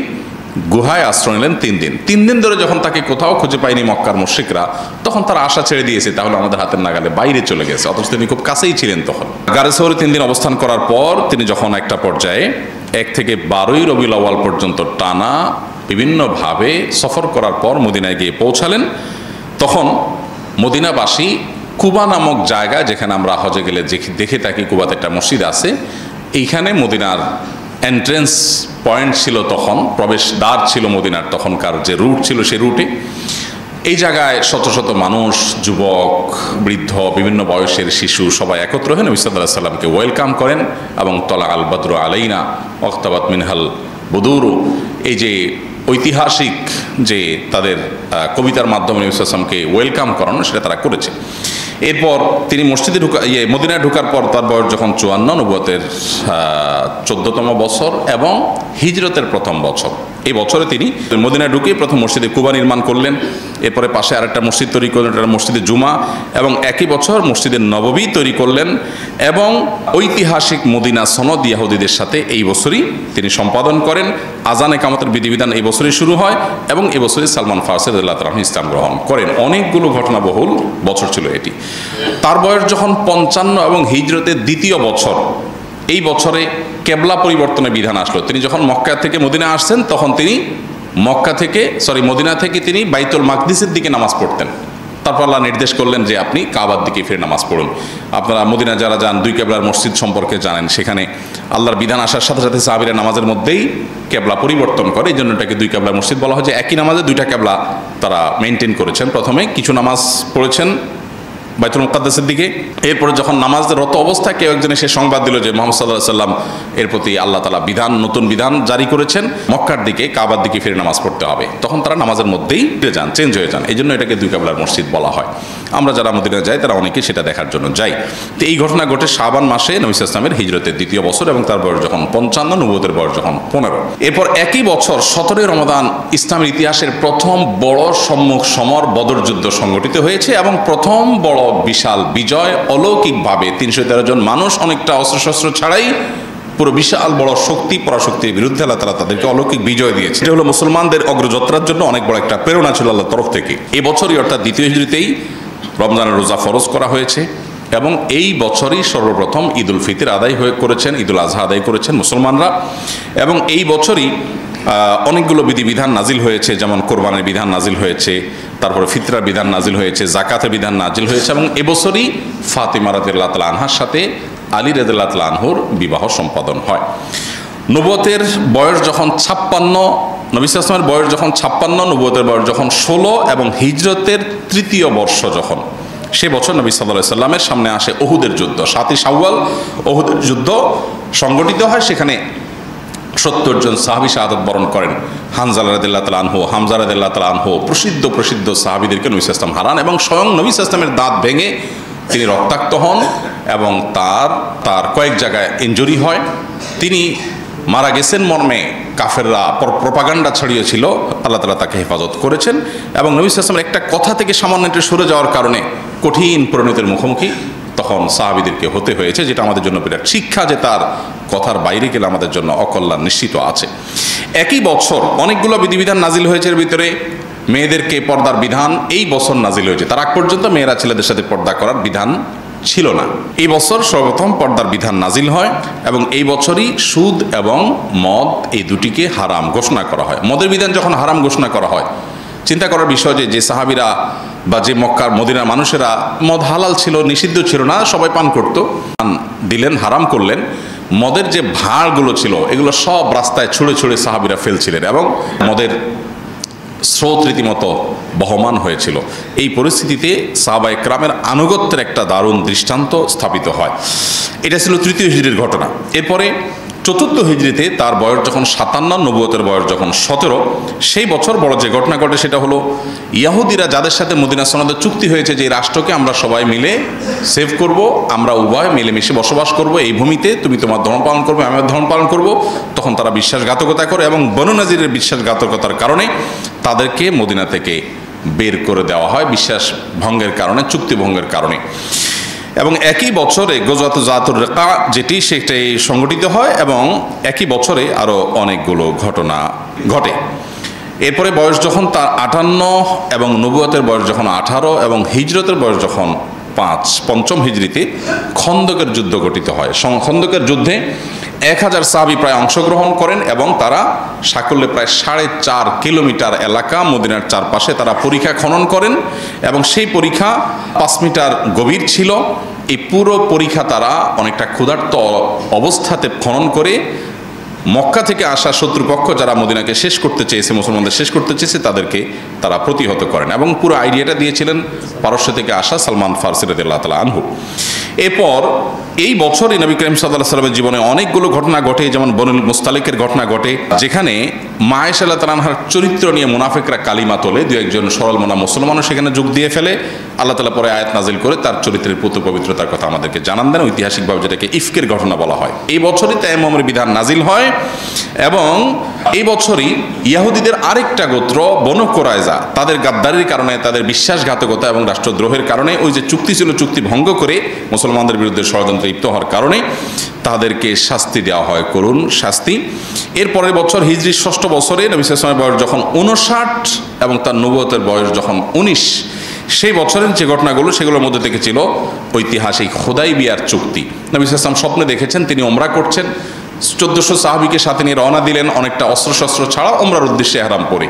গুহায় আশ্রয় নিলেন 3 দিন ধরে যখন তাকে কোথাও খুঁজে পায়নি মক্কার মুশরিকরা, তখন তারা আশা ছেড়ে দিয়েছে তাহলে আমাদের হাতের নাগালে বাইরে চলে গেছে, অথচ তিনি খুব কাছেই ছিলেন। তখন গারে সৌরে 3 দিন অবস্থান করার পর তিনি যখন একটা পর্যায়ে 1 থেকে 12ই রবিউল আউয়াল পর্যন্ত টানা বিভিন্নভাবে সফর করার পর মদিনায় গিয়ে পৌঁছালেন, তখন মদিনাবাসী কুবা নামক জায়গা, যেখানে আমরা হজে গেলে দেখে থাকি কুবাতে একটা মসজিদ আছে, এইখানে মদিনার এন্ট্রেন্স পয়েন্ট ছিল, তখন প্রবেশ দ্বার ছিল মদিনার, তখনকার যে রুট ছিল সেই রুটে এই জায়গায় শত শত মানুষ, যুবক, বৃদ্ধ, বিভিন্ন বয়সের শিশু সবাই একত্র হয়ে নবী সাল্লাল্লাহু আলাইহি ওয়াসাল্লামকে ওয়েলকাম করেন এবং তলা আল বদরু আলাইনা ওয়াক্তাবাত মিনহাল বুদুরু, এই যে ঐতিহাসিক যে তাদের কবিতার মাধ্যমে নবী সাল্লাল্লাহু আলাইহি ওয়াসাল্লামকে ওয়েলকাম করানো, সেটা তারা করেছে। এরপর তিনি মসজিদে মদিনায় ঢোকার পর তার বয়স যখন 54, নবুয়তের 14তম বছর এবং হিজরতের প্রথম বছর, এই বছরে তিনি মদিনায় ঢুকে প্রথম মসজিদে কুবা নির্মাণ করলেন। এরপরে পাশে আরেকটা মসজিদ তৈরি করলেন, এটা মসজিদে জুমা, এবং একই বছর মসজিদে নববী তৈরি করলেন এবং ঐতিহাসিক মদিনা সনদ ইয়াহুদীদের সাথে এই বছরই তিনি সম্পাদন করেন। আজান ইকামতের বিধিবিধান এই বছরই শুরু হয় এবং এই বছরই সালমান ফারসি রাদিয়াল্লাহু তাআলা ইসলাম গ্রহণ করেন। অনেকগুলো ঘটনাবহুল বছর ছিল এটি। তার বয়স যখন 55 এবং হিজরতের 2য় বছর, এই বছরে কেবলা পরিবর্তনের বিধান আসলো। তিনি যখন মক্কা থেকে মদিনা আসছেন, তখন তিনি মদিনা থেকে তিনি বাইতুল মাকদিসের দিকে নামাজ পড়তেন। তারপর আল্লাহ নির্দেশ করলেন যে আপনি কাবার দিকে ফিরে নামাজ পড়ুন। আপনারা মদিনা যারা যান, 2 কেবলার মসজিদ সম্পর্কে জানেন, সেখানে আল্লাহর বিধান আসার সাথে সাথে সাহাবীরা নামাজের মধ্যেই কেবলা পরিবর্তন করে, এই জন্য এটাকে 2 কেবলার মসজিদ বলা হয়। যে একই নামাজে 2টা কেবলা তারা মেনটেন করেছেন। প্রথমে কিছু নামাজ পড়েছেন বাইতুল মুকাদ্দাসের দিকে, এরপরে যখন নামাজের রত অবস্থায় কেউ একজন এসে সংবাদ দিল যে মুহাম্মদ সাল্লাল্লাহু আলাইহি ওয়াসাল্লাম এর প্রতি আল্লাহ তাআলা নতুন বিধান জারি করেছেন, মক্কার দিকে কাবার দিকে ফিরে নামাজ পড়তে হবে, তখন তারা নামাজের মধ্যেই চেঞ্জ হয়ে যান। এই জন্য এটাকে 2 কেবলার মসজিদ বলা হয়। আমরা যারা মদিনা যাই তারা অনেকে সেটা দেখার জন্য যাই। তো এই ঘটনা ঘটে শাবান মাসে নবী সাল্লাল্লাহু আলাইহি ওয়াসাল্লামের হিজরতের 2য় বছর এবং তার বয়স যখন 55, নবুয়তের বয়স যখন 15। এরপর একই বছর 17 রমাদান ইসলামের ইতিহাসের প্রথম বড় সম্মুখ সমর বদর যুদ্ধ সংগঠিত হয়েছে এবং প্রথম বড় বিশাল বিজয়, অলৌকিকভাবে 313 জন মানুষ অনেকটা অস্ত্রশস্ত্র ছাড়াই পুরো বিশাল বড় পরাশক্তির বিরুদ্ধে আল্লাহ তাআলা তাদেরকে অলৌকিক বিজয় দিয়েছে। এটা হলো মুসলমানদের অগ্রযাত্রার জন্য অনেক বড় একটা প্রেরণা ছিল আল্লাহর তরফ থেকে। এই বছরই অর্থাৎ 2য় হিজরিতেই রমজানের রোজা ফরজ করা হয়েছে এবং এই বছরই সর্বপ্রথম ঈদুল ফিতর আদায় করেছেন, ঈদুল আজহা আদায় করেছেন মুসলমানরা। এবং এই বছরই অনেকগুলো বিধিবিধান নাজিল হয়েছে, যেমন কোরবানির বিধান নাজিল হয়েছে, তারপরে ফিতরার বিধান নাজিল হয়েছে, জাকাতের বিধান নাজিল হয়েছে এবং এবছরই ফাতিমা রাদিয়াল্লাহু তাআলা আনহার সাথে আলী রাদিয়াল্লাহু তাআলা আনহুর বিবাহ সম্পাদন হয়। নবুয়তের বয়স যখন 56, নবী সাল্লাল্লাহু আলাইহি ওয়াসাল্লামের বয়স যখন 56, নবুয়তের বয়স যখন 16 এবং হিজরতের 3য় বর্ষ যখন, সে বছর নবী সাল্লাল্লাহু আলাইহি ওয়াসাল্লামের সামনে আসে উহুদের যুদ্ধ। 7ই শাওয়াল উহুদের যুদ্ধ সংগঠিত হয়। সেখানে 70 জন সাহাবী শাহাদাত বরণ করেন। হানজালা রাদিয়াল্লাহু তাআলা আনহু, হামজা রাদিয়াল্লাহু তাআলা আনহু, প্রসিদ্ধ সাহাবীদেরকে নবী সাল্লাল্লাহু আলাইহি ওয়াসাল্লাম হারান এবং স্বয়ং নবী সাল্লাল্লাহু আলাইহি ওয়াসাল্লামের দাঁত ভেঙে তিনি রক্তাক্ত হন এবং তার কয়েক জায়গায় ইনজুরি হয়। তিনি মারা গেছেন মর্মে কাফেররা প্রপাগান্ডা ছড়িয়েছিল, আল্লাহ তাআলা তাকে হেফাজত করেছেন এবং নবী সাল্লাল্লাহু আলাইহি ওয়াসাল্লামের একটা কথা থেকে সামান্য একটু সরে যাওয়ার কারণে কঠিন পরিণতির মুখোমুখি তখন সাহাবীদেরকে হতে হয়েছে, যেটা আমাদের জন্য বিরাট শিক্ষা যে তার কথার বাইরে গেলে আমাদের জন্য অকল্যাণ নিশ্চিত আছে। একই বছর অনেকগুলো বিধিবিধান নাজিল হয়েছে। এর ভিতরে মেয়েদেরকে পর্দার বিধান এই বছর নাজিল হয়েছে। তার আগ পর্যন্ত মেয়েরা ছেলেদের সাথে পর্দা করার বিধান ছিল না। এই বছর সর্বপ্রথম পর্দার বিধান নাজিল হয় এবং এই বছরই সুদ এবং মদ এই দুটিকে হারাম ঘোষণা করা হয়। মদের বিধান যখন হারাম ঘোষণা করা হয়, চিন্তা করার বিষয় যে সাহাবীরা বা যে মক্কার মদিনার মানুষেরা, মদ হালাল ছিল, নিষিদ্ধ ছিল না, সবাই পান করত, দিলেন, হারাম করলেন। মদের যে ভাঁড়গুলো ছিল এগুলো সব রাস্তায় ছুঁড়ে ছুঁড়ে সাহাবীরা ফেলছিলেন এবং মদের স্রোত রীতিমতো বহমান হয়েছিল। এই পরিস্থিতিতে সাহাবায়ে কেরামের আনুগত্যের একটা দারুণ দৃষ্টান্ত স্থাপিত হয়। এটা ছিল 3য় হিজরির ঘটনা। এরপরে 4র্থ হিজরিতে তার বয়স যখন 57, নবুয়তের বয়স যখন 17, সেই বছর বড় যে ঘটনা ঘটে সেটা হলো ইহুদিরা যাদের সাথে মদিনা সনদের চুক্তি হয়েছে যে এই রাষ্ট্রকে আমরা সবাই মিলে সেভ করব, আমরা উভয় মিলেমিশে বসবাস করব, এই ভূমিতে তুমি তোমার ধর্ম পালন করবে, আমি আমার ধর্ম পালন করব, তখন তারা বিশ্বাসঘাতকতা করে এবং বনু নাজিরের বিশ্বাসঘাতকতার কারণে তাদেরকে মদিনা থেকে বের করে দেওয়া হয়, বিশ্বাস ভঙ্গের কারণে, চুক্তি ভঙ্গের কারণে। এবং একই বছরে গজওয়াত যাতুর রিকা যেটি সেটাই সংগঠিত হয় এবং একই বছরে আরও অনেকগুলো ঘটনা ঘটে। এরপরে বয়স যখন তার 58 এবং নবুয়তের বয়স যখন 18 এবং হিজরতের বয়স যখন 5, 5ম হিজরিতে খন্দকের যুদ্ধ গঠিত হয়। খন্দকের যুদ্ধে 1000 সাহাবী প্রায় অংশগ্রহণ করেন এবং তারা সাকল্যে প্রায় 4.5 কিলোমিটার এলাকা মদিনার চারপাশে তারা পরীক্ষা খনন করেন এবং সেই পরীক্ষা 5 মিটার গভীর ছিল। এই পুরো পরীক্ষা তারা অনেকটা ক্ষুধার্ত অবস্থাতে খনন করে মক্কা থেকে আসা শত্রুপক্ষ যারা মদিনাকে শেষ করতে চেয়েছে, মুসলমানদের শেষ করতে চেয়েছে, তাদেরকে তারা প্রতিহত করেন এবং পুরো আইডিয়াটা দিয়েছিলেন পারস্য থেকে আসা সালমান ফারসি রাদিয়াল্লাহু তাআলা আনহু। এরপর এই বছরই নবী করিম সাল্লাল্লাহু আলাইহি ওয়াসাল্লামের জীবনে অনেকগুলো ঘটনা ঘটে, যেমন বনুল মুস্তালিকের ঘটনা ঘটে, যেখানে মা আয়েশা রাদিয়াল্লাহু তাআলা আনহার চরিত্র নিয়ে মুনাফিকরা কালিমা তোলে, দু একজন সরল মনা মুসলমানও সেখানে যোগ দিয়ে ফেলে। আল্লাহ তাআলা পরে আয়াত নাজিল করে তার চরিত্রের পুত পবিত্রতার কথা আমাদেরকে জানান দেন, ঐতিহাসিকভাবে যেটাকে ইফকের ঘটনা বলা হয়। এই বছরই তায়াম্মুমের বিধান নাজিল হয় এবং এই বছরই ইহুদিদের আরেকটা গোত্র বনু কুরাইজা তাদের গাদ্দারির কারণে, তাদের বিশ্বাসঘাতকতা এবং রাষ্ট্রদ্রোহের কারণে, ওই যে চুক্তি ছিল চুক্তি ভঙ্গ করে মুসলমানদের বিরুদ্ধে ষড়যন্ত্রে লিপ্ত হওয়ার কারণে তাদেরকে শাস্তি দেওয়া হয়, করুণ শাস্তি। এর পরের বছর হিজরির 6ষ্ঠ বছরে নবী সাল্লাল্লাহু আলাইহি ওয়াসাল্লামের বয়স যখন 59 এবং তার নবুয়তের বয়স যখন 19, সেই বছরের যে ঘটনাগুলো সেগুলোর মধ্যে থেকে ছিল ঐতিহাসিক হুদাইবিয়ার চুক্তি। নবী সাল্লাল্লাহু আলাইহি ওয়াসাল্লাম স্বপ্নে দেখেছেন তিনি ওমরা করছেন, 1400 সাহাবীকে সাথে নিয়ে রওনা দিলেন, অনেকটা অস্ত্রশস্ত্র ছাড়া ওমরার উদ্দেশ্যে ইহরাম পরে।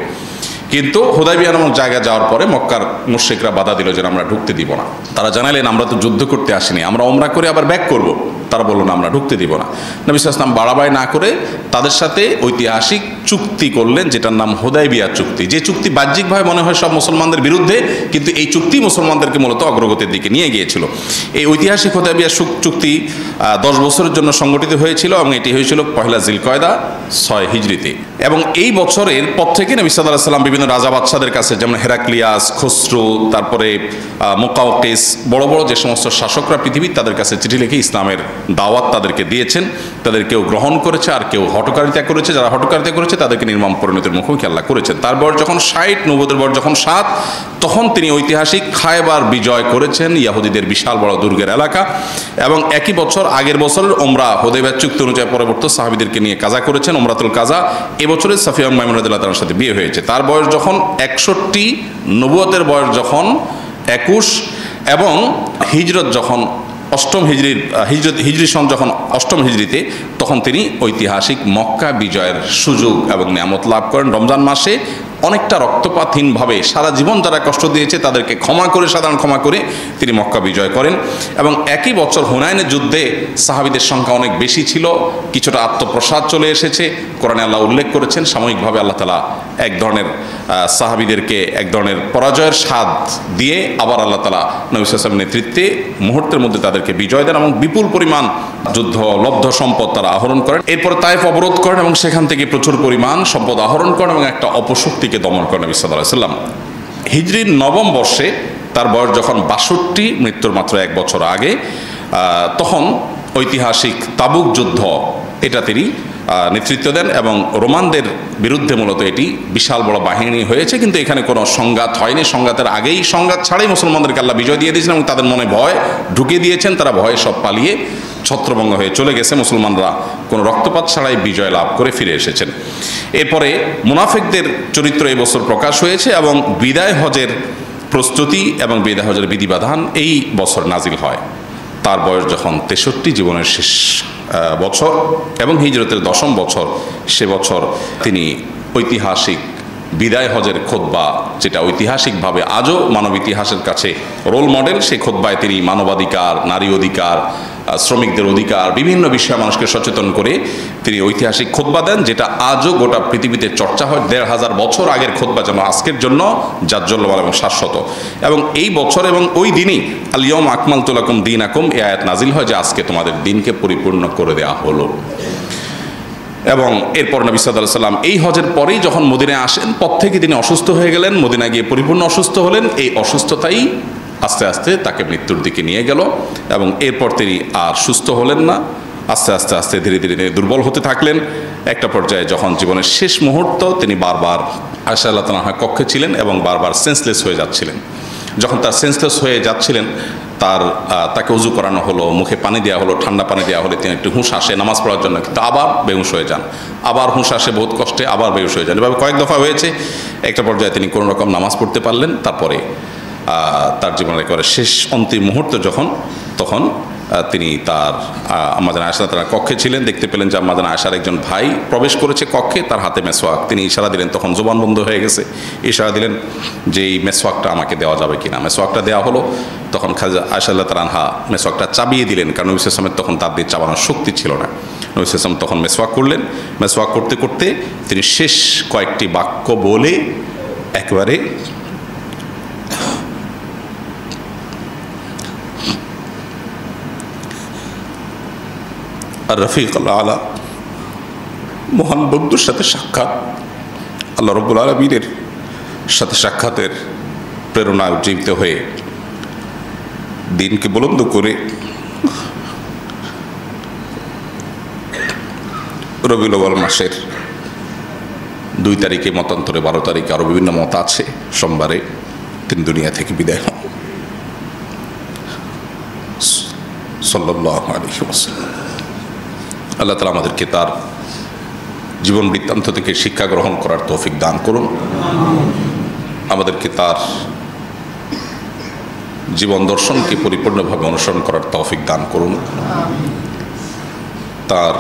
কিন্তু হুদাইবিয়া নামক জায়গায় যাওয়ার পরে মক্কার মুশরিকরা বাধা দিল যে আমরা ঢুকতে দিব না। তারা জানালেন আমরা তো যুদ্ধ করতে আসিনি, আমরা ওমরা করে আবার ব্যাক করব। তারা বলল না, আমরা ঢুকতে দিব না। নবী সাল্লাল্লাহু আলাইহি ওয়াসাল্লাম বাড়াবাড়ি না করে তাদের সাথে ঐতিহাসিক চুক্তি করলেন, যেটার নাম হুদাইবিয়া চুক্তি। যে চুক্তি বাহ্যিকভাবে মনে হয় সব মুসলমানদের বিরুদ্ধে, কিন্তু এই চুক্তি মুসলমানদেরকে মূলত অগ্রগতির দিকে নিয়ে গিয়েছিল। এই ঐতিহাসিক হুদাইবিয়া চুক্তি 10 বছরের জন্য সংগঠিত হয়েছিল এবং এটি হয়েছিল 1 জিলকয়দা 6 হিজরিতে। এবং এই বছরের পর থেকে নবী সাল্লাল্লাহু আলাইহি ওয়াসাল্লাম বিভিন্ন রাজা বাদশাদের কাছে, যেমন হেরাক্লিয়াস, খসরু, তারপরে মুকাওকিস, বড় বড় যে সমস্ত শাসকরা পৃথিবীর, তাদের কাছে চিঠি লিখে ইসলামের দাওয়াত তাদেরকে দিয়েছেন। তাদের কেউ গ্রহণ করেছে আর কেউ হঠকারিতা করেছে। যারা হঠকারিতা করেছে তাদেরকে নির্মম পরিণতির মুখোমুখি আল্লাহ করেছেন। তার বয়স যখন 60, নবুয়তের বয়স যখন 7, তখন তিনি ঐতিহাসিক খায়বার বিজয় করেছেন, ইহুদিদের বিশাল বড় দুর্গের এলাকা। এবং একই বছর, আগের বছরের ওমরা হুদাইবিয়া চুক্তি অনুযায়ী পরবর্তী সাহাবীদেরকে নিয়ে কাজা করেছেন, ওমরাতুল কাজা। এবছরে সাফিয়া মাইমুনা রাদিয়াল্লাহু তাআলার সাথে বিয়ে হয়েছে। তার বয়স যখন 61, নবুয়তের বয়স যখন 21, এবং হিজরত যখন হিজরি সন যখন অষ্টম হিজরিতে, তখন তিনি ঐতিহাসিক মক্কা বিজয়ের সুযোগ এবং নিয়ামত লাভ করেন। রমজান মাসে অনেকটা রক্তপাতহীনভাবে সারা জীবন যারা কষ্ট দিয়েছে তাদেরকে সাধারণ ক্ষমা করে তিনি মক্কা বিজয় করেন। এবং একই বছর হুনাইনের যুদ্ধে সাহাবীদের সংখ্যা অনেক বেশি ছিল, কিছুটা আত্মপ্রসাদ চলে এসেছে। কোরআনে আল্লাহ উল্লেখ করেছেন সাময়িকভাবে আল্লাহ তাআলা এক ধরনের সাহাবীদেরকে এক ধরনের পরাজয়ের স্বাদ দিয়ে আবার আল্লাহ তাআলা নবী সাল্লাল্লাহু আলাইহি ওয়াসাল্লামের নেতৃত্বে মুহূর্তের মধ্যে তাদেরকে বিজয় দেন এবং বিপুল পরিমাণ লব্ধ সম্পদ তারা আহরণ করেন। এরপর তায়েফ অবরোধ করেন এবং সেখান থেকে প্রচুর পরিমাণ সম্পদ আহরণ করেন এবং একটা অপশক্তিকে দমন করেন নবী সাল্লাল্লাহু আলাইহি ওয়াসাল্লাম। হিজরির নবম বর্ষে, তার বয়স যখন ৬২, মৃত্যুর মাত্র এক বছর আগে, তখন ঐতিহাসিক তাবুক যুদ্ধ এটা তিনি নেতৃত্ব দেন এবং রোমানদের বিরুদ্ধে মূলত এটি বিশাল বড় বাহিনী হয়েছে, কিন্তু এখানে কোনো সংঘাত হয়নি। সংঘাতের আগেই, সংঘাত ছাড়াই মুসলমানদেরকে আল্লাহ বিজয় দিয়ে দিয়েছেন এবং তাদের মনে ভয় ঢুকিয়ে দিয়েছেন। তারা ভয়ে সব পালিয়ে ছত্রভঙ্গ হয়ে চলে গেছে। মুসলমানরা কোনো রক্তপাত ছাড়াই বিজয় লাভ করে ফিরে এসেছেন। এরপরে মুনাফিকদের চরিত্র এবছর প্রকাশ হয়েছে এবং বিদায় হজের প্রস্তুতি এবং বিদায় হজের বিধিবিধান এই বছর নাজিল হয়। তার বয়স যখন ৬৩, জীবনের শেষ বছর এবং হিজরতের ১০ম বছর, সে বছর তিনি ঐতিহাসিক বিদায় হজের খুতবা, যেটা ঐতিহাসিকভাবে আজও মানব ইতিহাসের কাছে রোল মডেল, সেই খুতবায় তিনি মানবাধিকার, নারী অধিকার, শ্রমিকদের অধিকার, বিভিন্ন বিষয়ে মানুষকে সচেতন করে তিনি ঐতিহাসিক খুতবা দেন, যেটা আজও গোটা পৃথিবীতে চর্চা হয়। ১৫০০ বছর আগের খুতবা যেন আজকের জন্য জাজ্জল্যমান এবং শাশ্বত। এবং এই বছর এবং ওই দিনই আল ইয়াউমা আকমালতু লাকুম দীনাকুম এই আয়াত নাজিল হয় যে আজকে তোমাদের দিনকে পরিপূর্ণ করে দেওয়া হলো। এবং এরপর নবী সাল্লাল্লাহু আলাইহি ওয়াসাল্লাম এই হজের পরেই যখন মদিনায় আসেন, পর থেকে তিনি অসুস্থ হয়ে গেলেন, মদিনায় গিয়ে পরিপূর্ণ অসুস্থ হলেন। এই অসুস্থতাই আস্তে আস্তে তাকে মৃত্যুর দিকে নিয়ে গেল এবং এরপর তিনি আর সুস্থ হলেন না। আস্তে আস্তে আস্তে ধীরে ধীরে দুর্বল হতে থাকলেন। একটা পর্যায়ে যখন জীবনের শেষ মুহূর্ত, তিনি বারবার আয়েশা রাদিয়াল্লাহু তাআলা কক্ষে ছিলেন এবং বারবার সেন্সলেস হয়ে যাচ্ছিলেন। যখন তার সেন্সলেস হয়ে যাচ্ছিলেন, তাকে উজু করানো হলো, মুখে পানি দেওয়া হলো, ঠান্ডা পানি দেওয়া হলে তিনি একটু হুঁশ আসে নামাজ পড়ার জন্য, কিন্তু আবার বেহুশ হয়ে যান, আবার হুঁশ আসে বহুত কষ্টে, আবার বেহুশ হয়ে যান। এভাবে কয়েক দফা হয়েছে। একটা পর্যায়ে তিনি কোনো রকম নামাজ পড়তে পারলেন। তারপরে তার জীবনের একেবারে শেষ অন্তিম মুহূর্ত তখন তিনি তার আম্মা জান আয়েশা তার কক্ষে ছিলেন, দেখতে পেলেন যে আম্মা জান আয়েশার একজন ভাই প্রবেশ করেছে কক্ষে, তার হাতে মেসওয়াক। তিনি ইশারা দিলেন, তখন জবান বন্ধ হয়ে গেছে। ইশারা দিলেন যে এই মেসওয়াকটা আমাকে দেওয়া যাবে কিনা। মেসওয়াকটা দেওয়া হলো। তখন খাজা আয়েশা রাদিয়াল্লাহু তাআলা আনহা মেসওয়াকটা চাবিয়ে দিলেন, কারণ নবী সাল্লাল্লাহু আলাইহি ওয়াসাল্লামের তখন তার দিয়ে চাবানোর শক্তি ছিল না। নবী সাল্লাল্লাহু আলাইহি ওয়াসাল্লাম তখন মেসওয়াক করলেন। মেসওয়াক করতে করতে তিনি শেষ কয়েকটি বাক্য বলে একেবারে আর রফিক আলা, মহান বন্ধুর সাথে সাক্ষাৎ, আল্লাহ রাব্বুল আলামিনের সাথে সাক্ষাতের প্রেরণায় উজ্জীবিত হয়ে দিনকে বুলন্দ করে রবিউল আউয়াল মাসের 2 তারিখে, মতান্তরে 12 তারিখে, আরও বিভিন্ন মত আছে, সোমবারে তিনি দুনিয়া থেকে বিদায় হন সাল্লাল্লাহু আলাইহি ওয়াসাল্লাম। আল্লাহ তাআলা আমাদেরকে তার জীবন বৃত্তান্ত থেকে শিক্ষা গ্রহণ করার তৌফিক দান করুন। আমাদেরকে তার জীবন দর্শনকে পরিপূর্ণভাবে অনুসরণ করার তৌফিক দান করুন। তার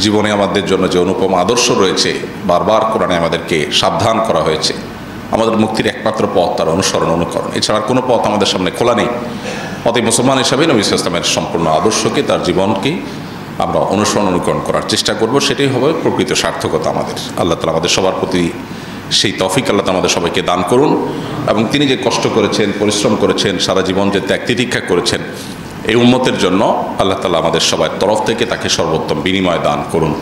জীবনে আমাদের জন্য যে অনুপম আদর্শ রয়েছে, বারবার কোরআনে আমাদেরকে সাবধান করা হয়েছে, আমাদের মুক্তির একমাত্র পথ তার অনুসরণ, অনুকরণ, এছাড়া কোনো পথ আমাদের সামনে খোলা নেই। অতএব মুসলমান হিসাবে নবী সাল্লাল্লাহু আলাইহি ওয়াসাল্লামের সম্পূর্ণ আদর্শকে, তার জীবনকে আমরা অনুসরণ, অনুকরণ করার চেষ্টা করব। সেটাই হবে প্রকৃত সার্থকতা আমাদের। আল্লাহ তাআলা আমাদের সবার প্রতি সেই তৌফিক আল্লাহ তাআলা আমাদের সবাইকে দান করুন। এবং তিনি যে কষ্ট করেছেন, পরিশ্রম করেছেন, সারা জীবন যে ত্যাগ তিতিক্ষা করেছেন, এই উম্মতের জন্য আল্লাহ তাআলা আমাদের সবার তরফ থেকে তাকে সর্বোত্তম বিনিময় দান করুন।